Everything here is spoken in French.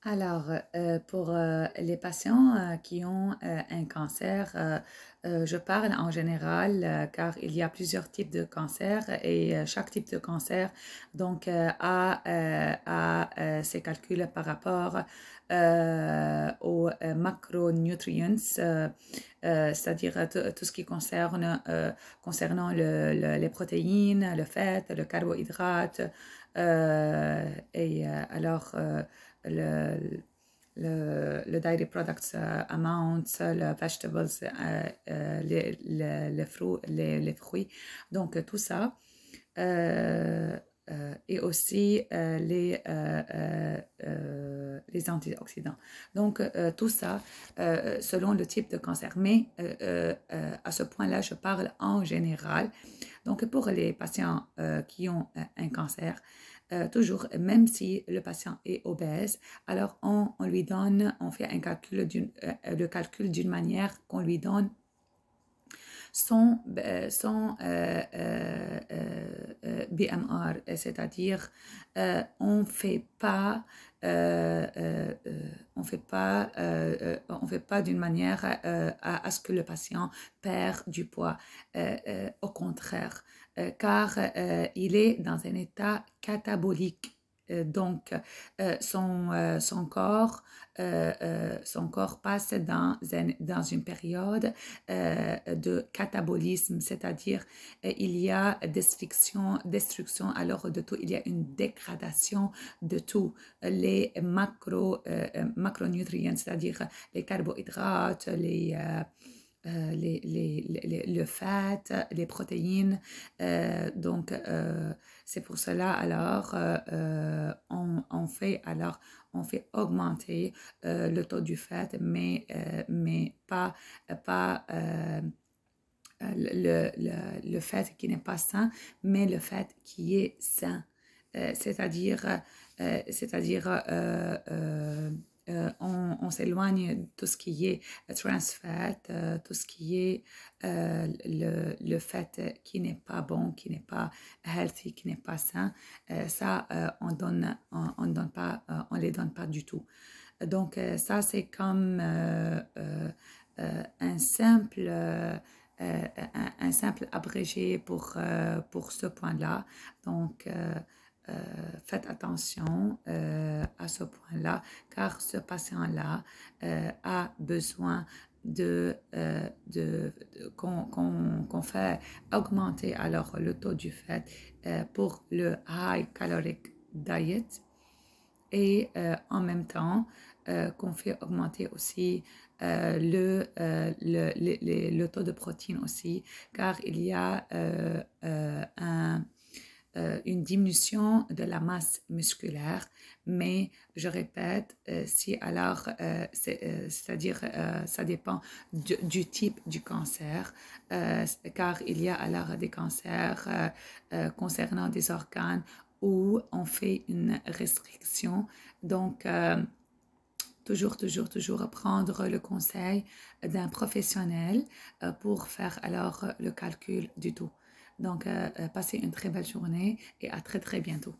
Alors, pour les patients qui ont un cancer, je parle en général car il y a plusieurs types de cancers et chaque type de cancer donc a ses calculs par rapport aux macronutrients, c'est-à-dire tout ce qui concerne concernant les protéines, le fait, le carbohydrate le, le dairy products amount, le vegetables, les fruits. Donc, tout ça. Et aussi les antioxydants. Donc, tout ça selon le type de cancer. Mais à ce point-là, je parle en général. Donc, pour les patients qui ont un cancer, toujours, même si le patient est obèse, alors on lui donne, on fait le calcul d'une manière qu'on lui donne son BMR, c'est-à-dire on fait pas d'une manière à ce que le patient perd du poids. Au contraire, car il est dans un état catabolique. Donc, son corps passe dans une période de catabolisme, c'est-à-dire il y a destruction alors de tout, il y a une dégradation de tout, les macronutriments, c'est-à-dire les carbohydrates, le fat, les protéines. C'est pour cela alors on fait augmenter le taux du fat, mais pas le fait qui n'est pas sain, mais le fait qui est sain. C'est-à-dire on s'éloigne de tout ce qui est trans fat, tout ce qui est le fait qui n'est pas bon, qui n'est pas healthy, qui n'est pas sain. Ça, on donne pas, on les donne pas du tout. Donc, ça, c'est comme un simple un simple abrégé pour ce point-là. Donc, faites attention à ce point-là, car ce patient-là a besoin qu'on fait augmenter alors le taux du fait pour le high caloric diet et en même temps qu'on fait augmenter aussi le taux de protéines aussi, car il y a une diminution de la masse musculaire, mais je répète, si alors, c'est-à-dire ça dépend du type du cancer, car il y a alors des cancers concernant des organes où on fait une restriction. Donc, toujours prendre le conseil d'un professionnel pour faire alors le calcul du tout. Donc, passez une très belle journée et à très bientôt.